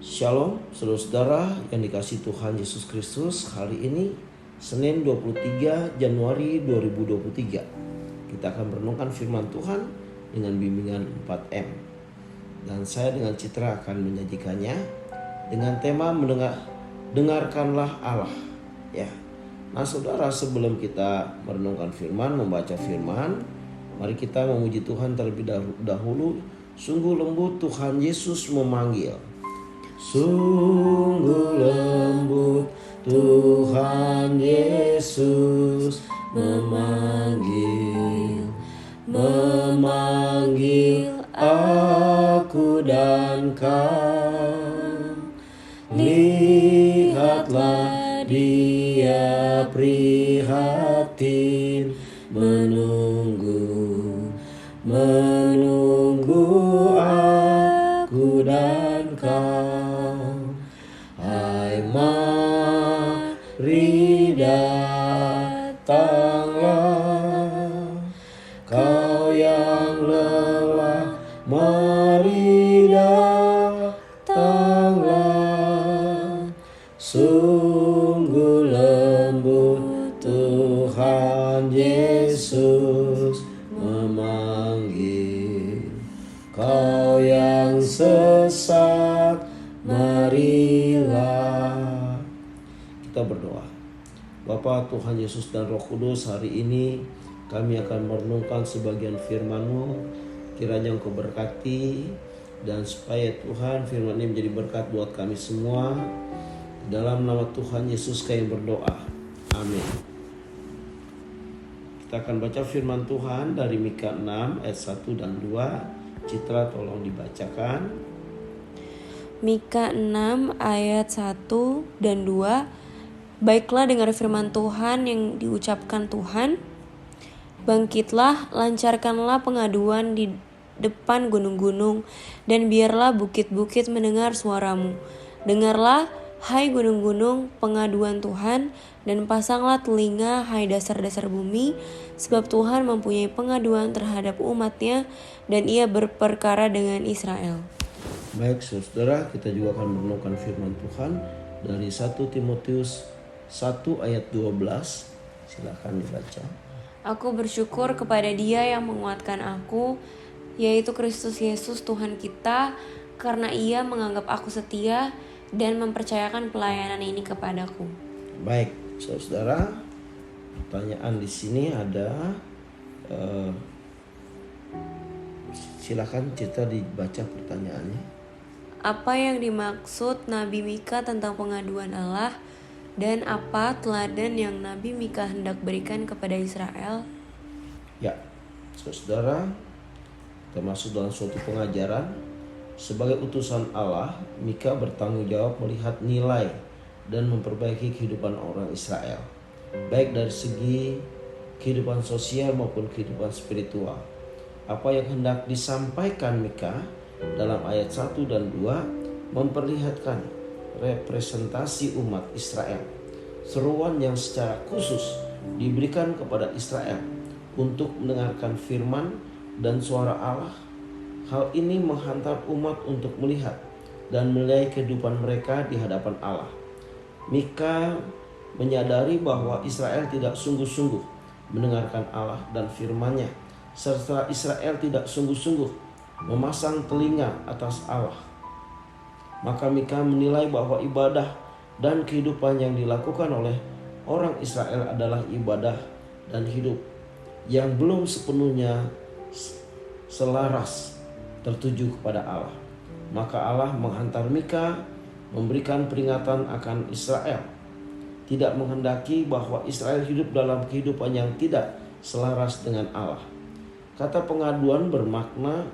Shalom saudara-saudara yang dikasihi Tuhan Yesus Kristus. Hari ini Senin 23 Januari 2023 kita akan merenungkan firman Tuhan dengan bimbingan 4M. Dan saya dengan Citra akan menyajikannya dengan tema dengarkanlah Allah. Ya. Nah saudara, sebelum kita merenungkan firman, membaca firman, mari kita memuji Tuhan terlebih dahulu. Sungguh lembut Tuhan Yesus memanggil. Sungguh lembut Tuhan Yesus memanggil aku dan kau. Lihatlah Dia prihatin menunggu aku dan kau. Hai mari datanglah, kau yang lelah, mari datanglah. Sungguh lembut Tuhan Yesus memanggil. Kau yang sesat, marilah. Kita berdoa. Bapa Tuhan Yesus dan Roh Kudus, hari ini kami akan merenungkan sebagian firman-Mu. Kiranya Engkau berkati, dan supaya Tuhan firman ini menjadi berkat buat kami semua. Dalam nama Tuhan Yesus kami berdoa. Amin. Kita akan baca firman Tuhan dari Mika 6 ayat 1 dan 2. Citra tolong dibacakan. Mika 6 ayat 1 dan 2. Baiklah, dengar firman Tuhan yang diucapkan Tuhan. Bangkitlah, lancarkanlah pengaduan di depan gunung-gunung, dan biarlah bukit-bukit mendengar suaramu. Dengarlah, hai gunung-gunung, pengaduan Tuhan, dan pasanglah telinga, hai dasar-dasar bumi, sebab Tuhan mempunyai pengaduan terhadap umatnya, dan ia berperkara dengan Israel. Baik saudara, kita juga akan merenungkan firman Tuhan dari 1 Timotius 1 ayat 12. Silakan dibaca. Aku bersyukur kepada Dia yang menguatkan aku, yaitu Kristus Yesus Tuhan kita, karena Ia menganggap aku setia dan mempercayakan pelayanan ini kepadaku. Baik, saudara, pertanyaan di sini ada. Silakan Citra dibaca pertanyaannya. Apa yang dimaksud Nabi Mika tentang pengaduan Allah, dan apa teladan yang Nabi Mika hendak berikan kepada Israel? Ya, saudara, termasuk dalam suatu pengajaran sebagai utusan Allah, Mika bertanggung jawab melihat nilai dan memperbaiki kehidupan orang Israel, baik dari segi kehidupan sosial maupun kehidupan spiritual. Apa yang hendak disampaikan Mika dalam ayat 1 dan 2 memperlihatkan representasi umat Israel. Seruan yang secara khusus diberikan kepada Israel untuk mendengarkan firman dan suara Allah. Hal ini menghantar umat untuk melihat dan menilai kehidupan mereka di hadapan Allah. Mika menyadari bahwa Israel tidak sungguh-sungguh mendengarkan Allah dan firman-Nya, serta Israel tidak sungguh-sungguh memasang telinga atas Allah. Maka Mika menilai bahwa ibadah dan kehidupan yang dilakukan oleh orang Israel adalah ibadah dan hidup yang belum sepenuhnya selaras tertuju kepada Allah. Maka Allah menghantar Mika memberikan peringatan akan Israel, tidak menghendaki bahwa Israel hidup dalam kehidupan yang tidak selaras dengan Allah. Kata pengaduan bermakna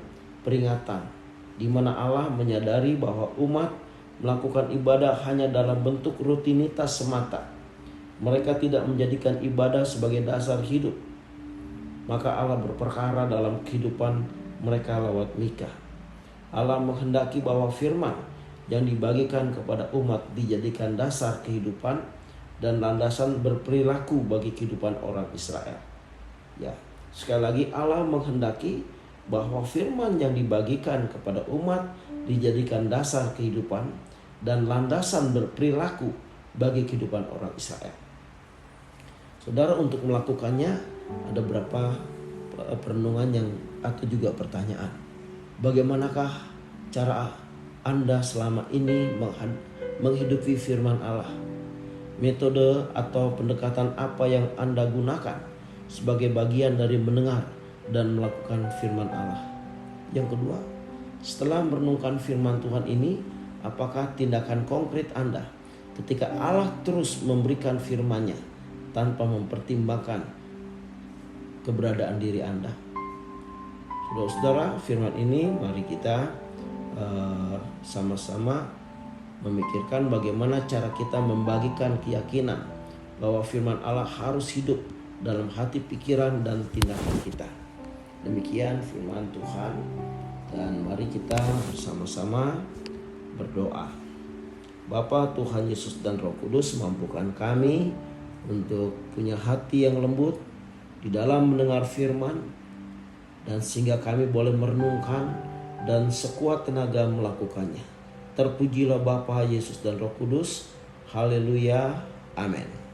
peringatan, di mana Allah menyadari bahwa umat melakukan ibadah hanya dalam bentuk rutinitas semata. Mereka tidak menjadikan ibadah sebagai dasar hidup. Maka Allah berperkara dalam kehidupan mereka lewat Mika. Allah menghendaki bahwa firman yang dibagikan kepada umat dijadikan dasar kehidupan dan landasan berperilaku bagi kehidupan orang Israel. Ya, sekali lagi Allah menghendaki bahwa firman yang dibagikan kepada umat dijadikan dasar kehidupan dan landasan berperilaku bagi kehidupan orang Israel. Saudara, untuk melakukannya ada berapa perenungan yang atau juga pertanyaan. Bagaimanakah cara Anda selama ini menghidupi firman Allah? Metode atau pendekatan apa yang Anda gunakan sebagai bagian dari mendengar dan melakukan firman Allah? Yang kedua, setelah merenungkan firman Tuhan ini, apakah tindakan konkret Anda ketika Allah terus memberikan firman-Nya tanpa mempertimbangkan keberadaan diri Anda? Saudara-saudara, firman ini mari kita sama-sama memikirkan bagaimana cara kita membagikan keyakinan bahwa firman Allah harus hidup dalam hati, pikiran, dan tindakan kita. Demikian firman Tuhan, dan mari kita bersama-sama berdoa. Bapa, Tuhan Yesus dan Roh Kudus, mampukan kami untuk punya hati yang lembut di dalam mendengar firman, dan sehingga kami boleh merenungkan dan sekuat tenaga melakukannya. Terpujilah Bapa, Yesus dan Roh Kudus. Haleluya. Amin.